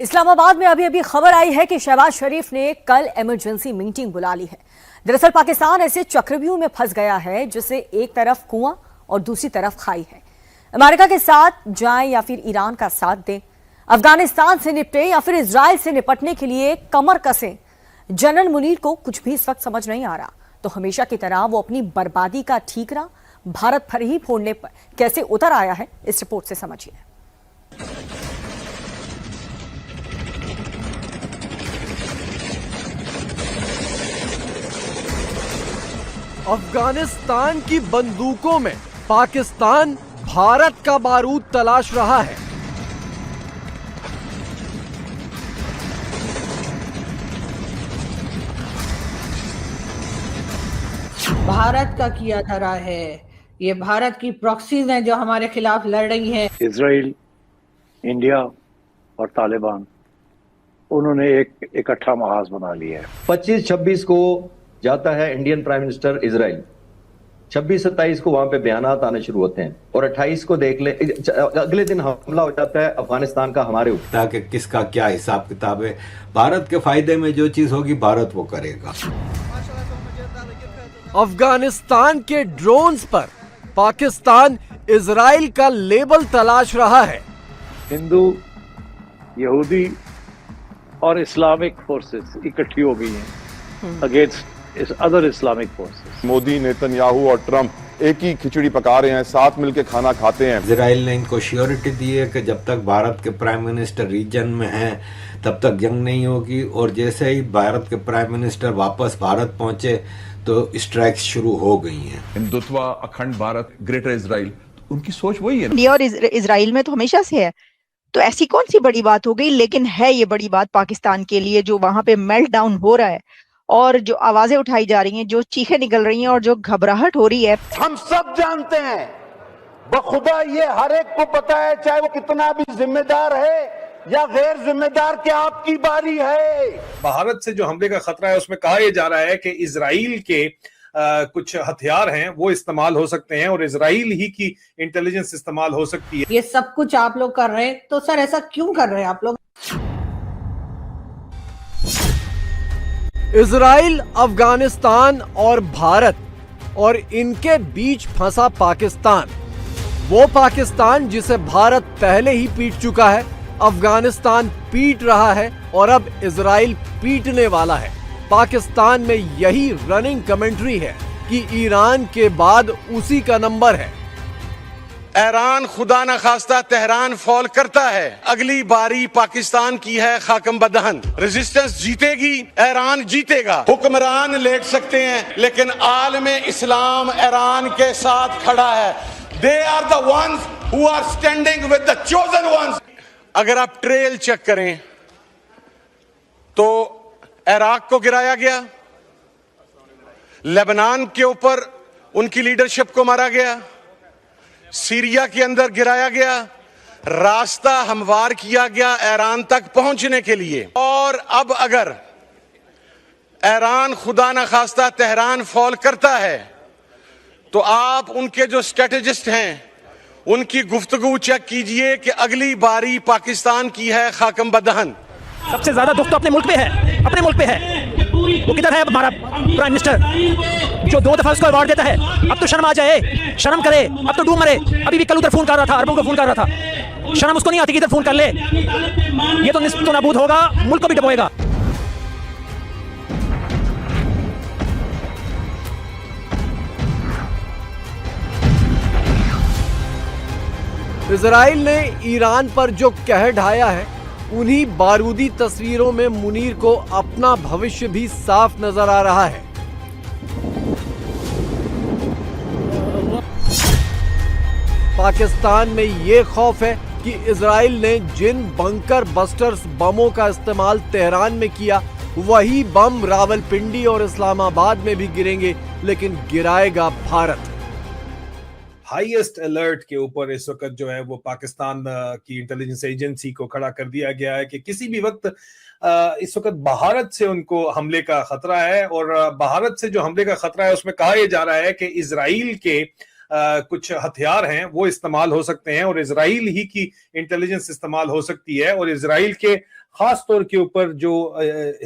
इस्लामाबाद में अभी अभी खबर आई है कि शहबाज शरीफ ने कल इमरजेंसी मीटिंग बुला ली है। दरअसल पाकिस्तान ऐसे चक्रव्यूह में फंस गया है जिसे एक तरफ कुआं और दूसरी तरफ खाई है। अमेरिका के साथ जाएं या फिर ईरान का साथ दें, अफगानिस्तान से निपटे या फिर इजराइल से निपटने के लिए कमर कसें। जनरल मुनीर को कुछ भी इस वक्त समझ नहीं आ रहा, तो हमेशा की तरह वो अपनी बर्बादी का ठीकरा भारत पर ही फोड़ने पर कैसे उतर आया है, इस रिपोर्ट से समझिए। अफगानिस्तान की बंदूकों में पाकिस्तान भारत का बारूद तलाश रहा है। भारत का किया धरा है, ये भारत की प्रॉक्सीज हैं जो हमारे खिलाफ लड़ रही हैं। इजराइल, इंडिया और तालिबान, उन्होंने एक इकट्ठा महाज बना लिया है। 25-26 को जाता है इंडियन प्राइम मिनिस्टर इजराइल, 26-27 को वहां पे बयानात आने शुरू होते हैं और 28 को देख ले अगले दिन हमला हो जाता है अफगानिस्तान का हमारे ऊपर। ताकि किसका क्या हिसाब किताब है, भारत के फायदे में जो चीज होगी भारत वो करेगा। अफगानिस्तान के ड्रोन्स पर पाकिस्तान इजराइल का लेबल तलाश रहा है। हिंदू, यहूदी और इस्लामिक फोर्सेस इकट्ठी हो गई हैं against other Islamic forces. Modi, Netanyahu और ट्रंप एक ही खिचड़ी पका रहे हैं, साथ मिलकर खाना खाते हैं। इजराइल ने इनको श्योरिटी दी है कि जब तक भारत के प्राइम मिनिस्टर रीजन में हैं तब तक जंग नहीं होगी, और जैसे ही भारत के प्राइम मिनिस्टर वापस भारत पहुंचे तो स्ट्राइक्स शुरू हो गई हैं। हिंदुत्व, अखंड भारत, ग्रेटर इजराइल, उनकी सोच वही है। इंडिया और इजराइल में तो हमेशा से है, तो ऐसी कौन सी बड़ी बात हो गई। लेकिन है ये बड़ी बात पाकिस्तान के लिए, जो वहां पे मेल्ट डाउन हो रहा है और जो आवाजें उठाई जा रही हैं, जो चीखें निकल रही हैं और जो घबराहट हो रही है। हम सब जानते हैं, बखुदा ये हर एक को पता है, चाहे वो कितना भी जिम्मेदार है या गैर जिम्मेदार, कि आपकी बारी है। भारत से जो हमले का खतरा है उसमें कहा यह जा रहा है कि इजराइल के कुछ हथियार हैं वो इस्तेमाल हो सकते हैं और इजराइल ही की इंटेलिजेंस इस्तेमाल हो सकती है। ये सब कुछ आप लोग कर रहे हैं, तो सर ऐसा क्यों कर रहे हैं आप लोग? इजराइल, अफगानिस्तान और भारत और इनके बीच फंसा पाकिस्तान, वो पाकिस्तान जिसे भारत पहले ही पीट चुका है, अफगानिस्तान पीट रहा है और अब इजराइल पीटने वाला है। पाकिस्तान में यही रनिंग कमेंट्री है कि ईरान के बाद उसी का नंबर है। ईरान खुदा न खास्ता तेहरान फॉल करता है, अगली बारी पाकिस्तान की है खाकम बदहन। रेजिस्टेंस जीतेगी, ईरान जीतेगा। हुक्मरान लेट सकते हैं लेकिन आलम इस्लाम ईरान के साथ खड़ा है। They are the ones who are standing with the chosen ones. अगर आप ट्रेल चेक करें तो इराक को गिराया गया, लेबनान के ऊपर उनकी लीडरशिप को मारा गया, सीरिया के अंदर गिराया गया, रास्ता हमवार किया गया ईरान तक पहुंचने के लिए। और अब अगर ईरान खुदा न खास्ता तेहरान फॉल करता है तो आप उनके जो स्ट्रेटेजिस्ट हैं उनकी गुफ्तगू चेक कीजिए कि अगली बारी पाकिस्तान की है खाकम बदहन। सबसे ज्यादा दुख तो अपने मुल्क पे है, अपने मुल्क पे है। वो किधर है हमारा प्राइम मिनिस्टर जो 2 दफा उसको अवार्ड देता है? अब तो शर्म आ जाए, शर्म करे, अब तो डूब मरे। अभी भी कल उधर फोन कर रहा था, अरबों को फोन कर रहा था, शर्म उसको नहीं आती कि इधर फोन कर ले। ये तो निस्बत नाबूद होगा, मुल्क को भी डबोएगा। इजराइल ने ईरान पर जो कहर ढाया है, उन्हीं बारूदी तस्वीरों में मुनीर को अपना भविष्य भी साफ नजर आ रहा है। पाकिस्तान में ये खौफ है कि इजराइल ने जिन बंकर बस्टर्स बमों का इस्तेमाल तेहरान में किया, वही बम रावलपिंडी और इस्लामाबाद में भी गिरेंगे, लेकिन गिराएगा भारत। हाईएस्ट अलर्ट के ऊपर इस वक्त जो है वो पाकिस्तान की इंटेलिजेंस एजेंसी को खड़ा कर दिया गया है कि किसी भी वक्त इस वक्त भारत से उनको हमले का खतरा है। और भारत से जो हमले का खतरा है उसमें कहा यह जा रहा है कि इजराइल के कुछ हथियार हैं वो इस्तेमाल हो सकते हैं और इजराइल ही की इंटेलिजेंस इस्तेमाल हो सकती है और इजराइल के खास तौर के ऊपर जो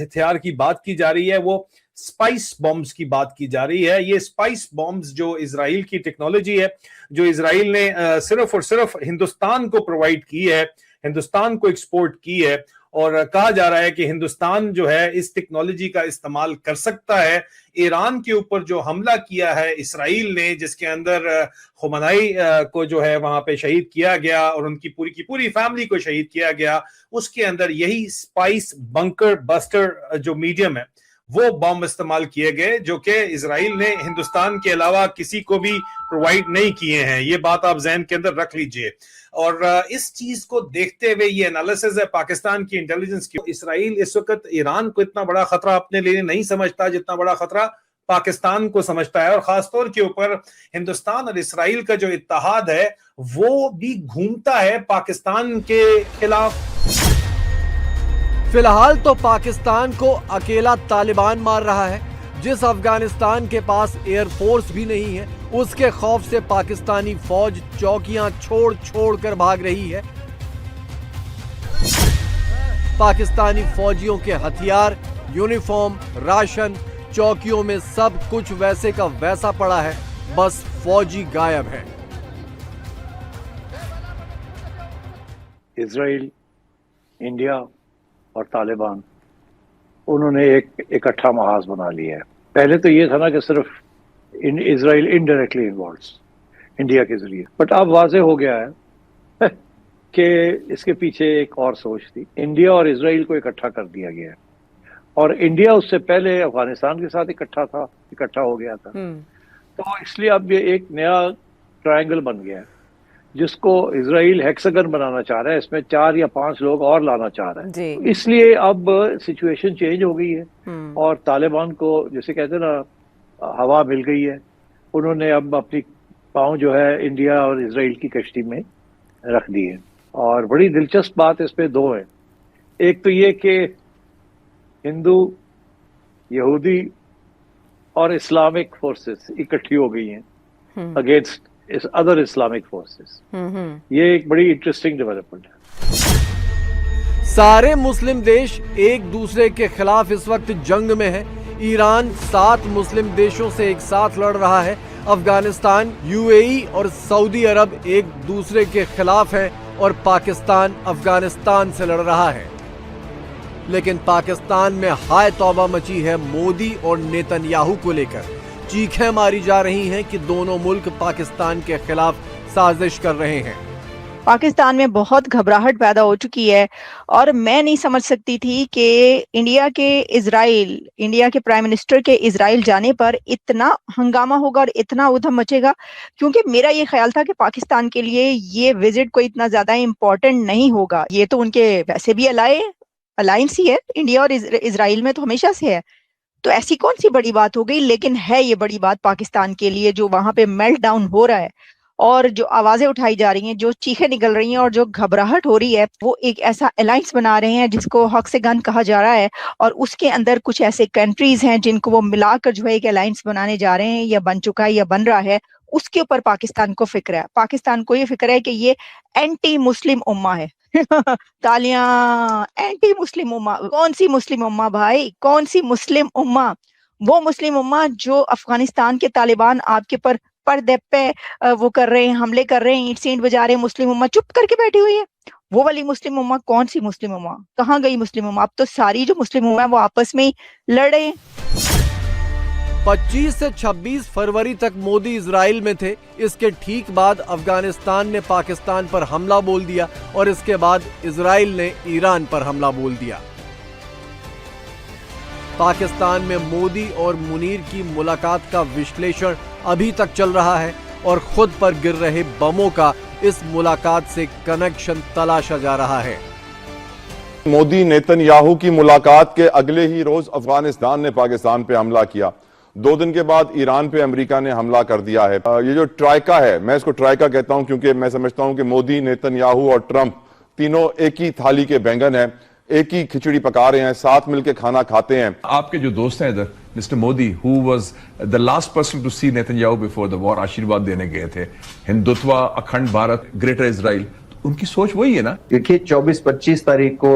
हथियार की बात की जा रही है वो स्पाइस बॉम्ब्स की बात की जा रही है। ये स्पाइस बॉम्ब्स जो इजराइल की टेक्नोलॉजी है, जो इजराइल ने सिर्फ और सिर्फ हिंदुस्तान को प्रोवाइड की है, हिंदुस्तान को एक्सपोर्ट की है, और कहा जा रहा है कि हिंदुस्तान जो है इस टेक्नोलॉजी का इस्तेमाल कर सकता है। ईरान के ऊपर जो हमला किया है इसराइल ने, जिसके अंदर खुमैनी को जो है वहां पे शहीद किया गया और उनकी पूरी की पूरी फैमिली को शहीद किया गया, उसके अंदर यही स्पाइस बंकर बस्टर जो मीडियम है वो बॉम्ब इस्तेमाल किए गए, जो कि इजराइल ने हिंदुस्तान के अलावा किसी को भी प्रोवाइड नहीं किए हैं। ये बात आप ज़हन के अंदर रख लीजिए। और इस चीज को देखते हुए ये एनालिसिस है पाकिस्तान की इंटेलिजेंस की, इजराइल इस वक्त ईरान को इतना बड़ा खतरा अपने लिए नहीं समझता जितना बड़ा खतरा पाकिस्तान को समझता है। और खासतौर के ऊपर हिंदुस्तान और इजराइल का जो इत्तेहाद है वो भी घूमता है पाकिस्तान के खिलाफ। फिलहाल तो पाकिस्तान को अकेला तालिबान मार रहा है। जिस अफगानिस्तान के पास एयरफोर्स भी नहीं है, उसके खौफ से पाकिस्तानी फौज चौकियां छोड़ छोड़ कर भाग रही है। पाकिस्तानी फौजियों के हथियार, यूनिफॉर्म, राशन, चौकियों में सब कुछ वैसे का वैसा पड़ा है, बस फौजी गायब है। इजराइल, इंडिया और तालिबान, उन्होंने एक इकट्ठा महाज बना लिया है। पहले तो ये था ना कि सिर्फ इजराइल इनडायरेक्टली इन्वॉल्व्ड इंडिया के जरिए, बट अब वाजे हो गया है कि इसके पीछे एक और सोच थी। इंडिया और इजराइल को इकट्ठा कर दिया गया है, और इंडिया उससे पहले अफगानिस्तान के साथ इकट्ठा हो गया था। तो इसलिए अब ये एक नया ट्रायंगल बन गया है, जिसको इजराइल हेक्सागन बनाना चाह रहा है। इसमें 4 या 5 लोग और लाना चाह रहा है। इसलिए अब सिचुएशन चेंज हो गई है, और तालिबान को जैसे कहते हैं ना हवा मिल गई है। उन्होंने अब अपनी पाँव जो है इंडिया और इजराइल की कश्ती में रख दी है। और बड़ी दिलचस्प बात इसमें 2 है। एक तो ये कि हिंदू, यहूदी और इस्लामिक फोर्सेस इकट्ठी हो गई हैं अगेंस्ट इस अदर इस्लामिक फोर्सेस। ये एक बड़ी इंटरेस्टिंग डेवलपमेंट है। सारे मुस्लिम देश एक दूसरे के खिलाफ इस वक्त जंग में है। ईरान 7 मुस्लिम देशों से एक साथ लड़ रहा है। अफगानिस्तान, यूएई और सऊदी अरब एक दूसरे के खिलाफ है, और पाकिस्तान अफगानिस्तान से लड़ रहा है। लेकिन पाकिस्तान में हाय तौबा मची है मोदी और नेतन्याहू को लेकर। चीखें मारी जा रही हैं कि दोनों मुल्क पाकिस्तान के खिलाफ साजिश कर रहे हैं। पाकिस्तान में बहुत घबराहट पैदा हो चुकी है, और मैं नहीं समझ सकती थी कि इंडिया के प्राइम मिनिस्टर के इजराइल जाने पर इतना हंगामा होगा और इतना उधम मचेगा, क्योंकि मेरा ये ख्याल था कि पाकिस्तान के लिए ये विजिट कोई इतना ज्यादा इम्पोर्टेंट नहीं होगा। ये तो उनके वैसे भी अलायंस ही है, इंडिया और इजराइल में तो हमेशा से है। तो ऐसी कौन सी बड़ी बात हो गई, लेकिन है ये बड़ी बात पाकिस्तान के लिए, जो वहां पे मेल्ट डाउन हो रहा है और जो आवाजें उठाई जा रही हैं, जो चीखें निकल रही हैं और जो घबराहट हो रही है, वो एक ऐसा अलायंस बना रहे हैं जिसको हेक्सागन कहा जा रहा है, और उसके अंदर कुछ ऐसे कंट्रीज हैं जिनको वो मिलाकर जो है एक अलायंस बनाने जा रहे हैं, या बन चुका है या बन रहा है। उसके ऊपर पाकिस्तान को फिक्र है। पाकिस्तान को ये फिक्र है कि ये एंटी मुस्लिम उम्मा है। तालियां, एंटी मुस्लिम उम्मा। कौन सी मुस्लिम उम्मा भाई, कौन सी मुस्लिम उम्मा? वो मुस्लिम उम्मा जो अफगानिस्तान के तालिबान आपके पर्दे पे वो कर रहे हैं, हमले कर रहे हैं, ईंट से ईंट बजा रहे हैं, मुस्लिम उम्मा चुप करके बैठी हुई है। वो वाली मुस्लिम उम्मा कौन सी मुस्लिम उम्मा? कहाँ गई मुस्लिम उम्मा? अब तो सारी जो मुस्लिम उम्मा है वो आपस में ही लड़ रहे हैं। 25 से 26 फरवरी तक मोदी इजराइल में थे। इसके ठीक बाद अफगानिस्तान ने पाकिस्तान पर हमला बोल दिया, और इसके बाद इजराइल ने ईरान पर हमला बोल दिया। पाकिस्तान में मोदी और मुनीर की मुलाकात का विश्लेषण अभी तक चल रहा है, और खुद पर गिर रहे बमों का इस मुलाकात से कनेक्शन तलाशा जा रहा है। मोदी नेतन्याहू की मुलाकात के अगले ही रोज अफगानिस्तान ने पाकिस्तान पे हमला किया। 2 दिन के बाद ईरान पे अमेरिका ने हमला कर दिया है। ये जो ट्राइका है, मैं इसको ट्राइका कहता हूं क्योंकि मैं समझता हूं कि मोदी, नेतन्याहू और ट्रंप तीनों एक ही थाली के बैंगन हैं, एक ही खिचड़ी पका रहे हैं, साथ मिलकर खाना खाते हैं। आपके जो दोस्त हैं इधर, mister Modi, who was the last person to see Netanyahu before the war, आशीर्वाद देने गए थे, हिंदुत्व, अखंड भारत, ग्रेटर इजराइल, उनकी सोच वही है ना? देखिए 24-25 तारीख को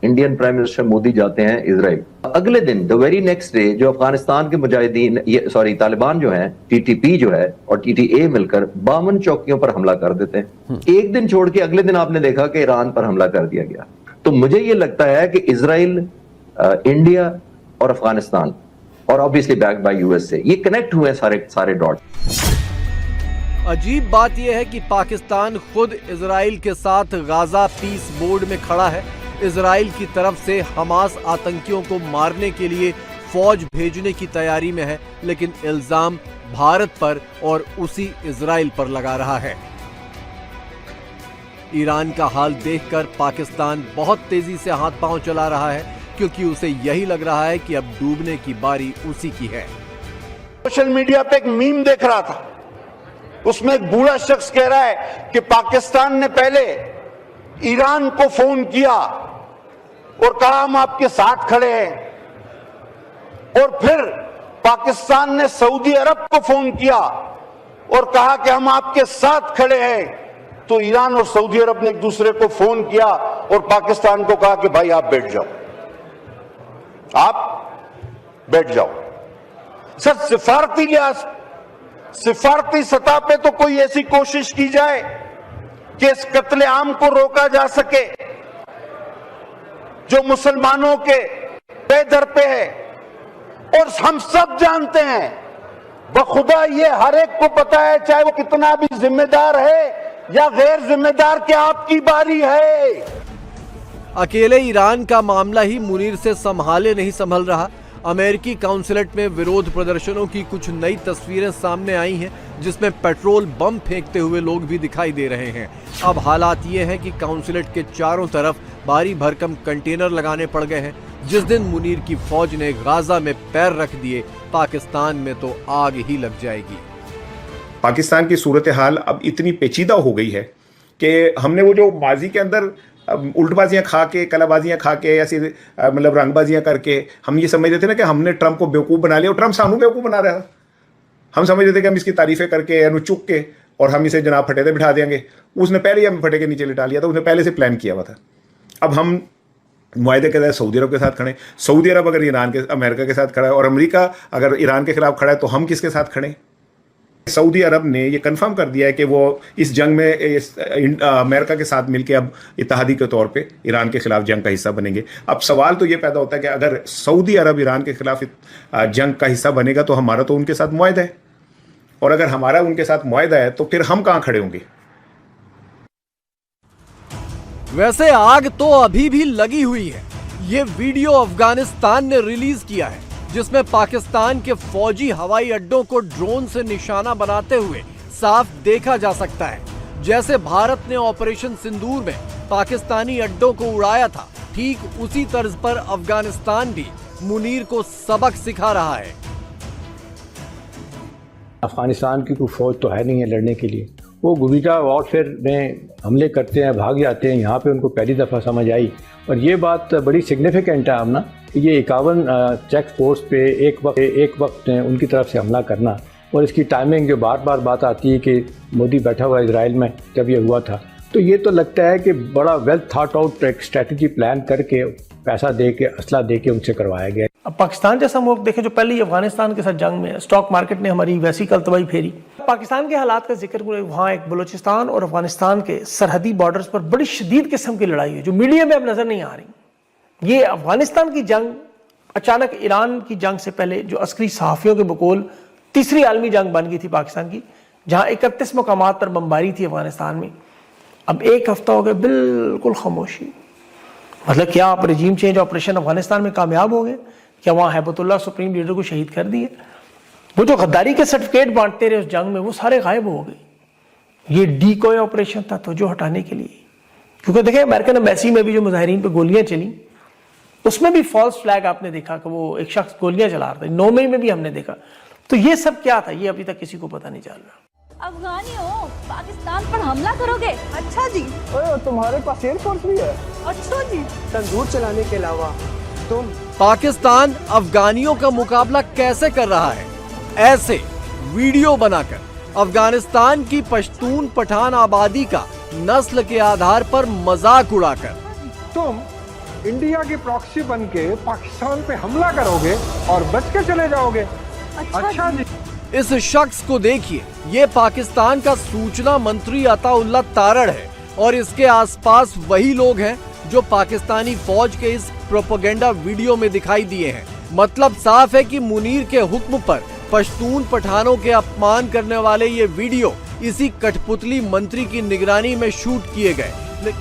इंडियन प्राइम मिनिस्टर मोदी जाते हैं इजराइल। अगले दिन द वेरी नेक्स्ट डे जो अफगानिस्तान के मुजाहिदीन तालिबान जो है, टीटीपी जो है और टीटीए मिलकर 52 चौकियों पर हमला कर देते हैं। एक दिन छोड़ के अगले दिन आपने देखा कि ईरान पर हमला कर दिया गया। तो मुझे ये लगता है कि इजराइल, इंडिया और अफगानिस्तान और ऑब्वियसली बैक्ड बाय यूएसए, ये कनेक्ट हुए सारे डॉट। अजीब बात यह है कि पाकिस्तान खुद इजराइल के साथ गाजा पीस बोर्ड में खड़ा है। इजराइल की तरफ से हमास आतंकियों को मारने के लिए फौज भेजने की तैयारी में है, लेकिन इल्जाम भारत पर और उसी इजराइल पर लगा रहा है। ईरान का हाल देखकर पाकिस्तान बहुत तेजी से हाथ पांव चला रहा है, क्योंकि उसे यही लग रहा है कि अब डूबने की बारी उसी की है। सोशल मीडिया पे एक मीम देख रहा था, उसमें एक बूढ़ा शख्स कह रहा है कि पाकिस्तान ने पहले ईरान को फोन किया और कहा हम आपके साथ खड़े हैं, और फिर पाकिस्तान ने सऊदी अरब को फोन किया और कहा कि हम आपके साथ खड़े हैं। तो ईरान और सऊदी अरब ने एक दूसरे को फोन किया और पाकिस्तान को कहा कि भाई आप बैठ जाओ, आप बैठ जाओ। सर, सिफारती सतह पे तो कोई ऐसी कोशिश की जाए कि इस कत्लेआम को रोका जा सके जो मुसलमानों के बेदर पे है। और हम सब जानते हैं, बखुदा ये हर एक को पता है, चाहे वो कितना भी जिम्मेदार है या गैर जिम्मेदार, कि आपकी बारी है। अकेले ईरान का मामला ही मुनीर से संभाले नहीं संभल रहा। अमेरिकी काउंसिलेट में विरोध प्रदर्शनों की कुछ नई तस्वीरें सामने आई हैं, जिसमें पेट्रोल बम फेंकते हुए लोग भी दिखाई दे रहे हैं। अब हालात ये हैं कि काउंसिलेट के चारों तरफ भारी भरकम कंटेनर लगाने पड़ गए हैं। जिस दिन मुनीर की फौज ने गाजा में पैर रख दिए, पाकिस्तान में तो आग ही लग जाएगी। पाकिस्तान की सूरत हाल अब इतनी पेचीदा हो गई है कि हमने वो जो माजी के अंदर उल्टबाजियां खा के, कलाबाजियां खा के, ऐसी मतलब रंगबाजियां करके हम ये समझ रहे थे ना कि हमने ट्रंप को बेवकूफ़ बना लिया, और ट्रंप सानू बेवकूफ़ बना रहा था। हम समझ रहे थे कि हम इसकी तारीफें करके या चुक के और हम इसे जनाब फटेते बिठा देंगे। उसने पहले ही हमें फटे के नीचे लिटा लिया था, उसने पहले से प्लान किया हुआ था। अब हम मुआहदे के तहत सऊदी अरब के साथ खड़े। सऊदी अरब अगर अमेरिका के साथ खड़ा है और अमेरिका अगर ईरान के खिलाफ खड़ा है, तो हम किसके साथ खड़े? सऊदी अरब ने ये कंफर्म कर दिया है कि वो इस जंग में अमेरिका के साथ मिलकर अब इत्तेहादी के तौर पे ईरान के खिलाफ जंग का हिस्सा बनेंगे। अब सवाल तो ये पैदा होता है कि अगर सऊदी अरब ईरान के खिलाफ जंग का हिस्सा बनेगा तो हमारा तो उनके साथ मुआहदा है, और अगर हमारा उनके साथ मुआहदा है तो फिर हम कहाँ खड़े होंगे? वैसे आग तो अभी भी लगी हुई है। ये वीडियो अफगानिस्तान ने रिलीज किया है, जिसमें पाकिस्तान के फौजी हवाई अड्डों को ड्रोन से निशाना बनाते हुए साफ देखा जा सकता है। जैसे भारत ने ऑपरेशन सिंदूर में पाकिस्तानी अड्डों को उड़ाया था, ठीक उसी तर्ज पर अफगानिस्तान भी मुनीर को सबक सिखा रहा है। अफगानिस्तान की कोई फौज तो है नहीं है लड़ने के लिए। वो गुरिल्ला वॉरफेयर में हमले करते हैं, भाग जाते हैं। यहाँ पे उनको पहली दफ़ा समझ आई, और ये बात बड़ी सिग्निफिकेंट है हमना, कि ये 51 चेक पोस्ट पे एक वक्त उनकी तरफ से हमला करना, और इसकी टाइमिंग जो बार बार बात आती है कि मोदी बैठा हुआ इजराइल में जब ये हुआ था, तो ये तो लगता है कि बड़ा वेल थॉट आउट एक स्ट्रेटजी प्लान करके पैसा दे के, असला दे के उनसे करवाया गया। अब पाकिस्तान जैसा मुल्क देखें जो पहले ही अफगानिस्तान के साथ जंग में, स्टॉक मार्केट ने हमारी वैसी कल तबाही फेरी। पाकिस्तान के हालात का जिक्र करें, वहाँ एक बलूचिस्तान और अफगानिस्तान के सरहदी बॉर्डर्स पर बड़ी शदीद किस्म की लड़ाई है जो मीडिया में अब नजर नहीं आ रही। ये अफगानिस्तान की जंग अचानक ईरान की जंग से पहले जो अस्करी सहाफ़ियों के बकौल तीसरी आलमी जंग बन गई थी पाकिस्तान की, जहाँ 31 मकामात पर बमबारी थी अफगानिस्तान में। अब एक हफ्ता हो गया बिल्कुल खामोशी। मतलब क्या आप रजीम चेंज ऑपरेशन अफगानिस्तान में कामयाब हो गए? क्या वहाँ हैबतुल्लाह सुप्रीम लीडर को शहीद कर दिए? वो जो गद्दारी के सर्टिफिकेट बांटते रहे उस जंग में, वो सारे गायब हो गए। ये डीकॉय ऑपरेशन था तवज्जो हटाने के लिए, क्योंकि देखें अमेरिकन एम्बेसी में भी जो मुजाहिरीन पे गोलियां चली, उसमें भी फॉल्स फ्लैग आपने देखा कि वो एक शख्स गोलियां चला रहा था। 9 मई में भी हमने देखा। तो ये सब क्या था, ये अभी तक किसी को पता नहीं चल रहा। अफगानियों, पाकिस्तान पर हमला करोगे? अच्छा जी। तुम्हारे पास एयरफोर्स भी है? अच्छा जी। तंदूर चलाने के अलावा तुम। पाकिस्तान अफगानियों का मुकाबला कैसे कर रहा है? ऐसे वीडियो बनाकर अफगानिस्तान की पश्तून पठान आबादी का नस्ल के आधार पर मजाक उड़ाकर। तुम इंडिया की प्रॉक्सी बन के पाकिस्तान पे हमला करोगे और बच के चले जाओगे। अच्छा जी। इस शख्स को देखिए, ये पाकिस्तान का सूचना मंत्री अताउल्ला तारड़ है और इसके आसपास वही लोग हैं जो पाकिस्तानी फौज के इस प्रोपेगेंडा वीडियो में दिखाई दिए हैं। मतलब साफ है कि मुनीर के हुक्म पर पश्तून पठानों के अपमान करने वाले ये वीडियो इसी कठपुतली मंत्री की निगरानी में शूट किए गए।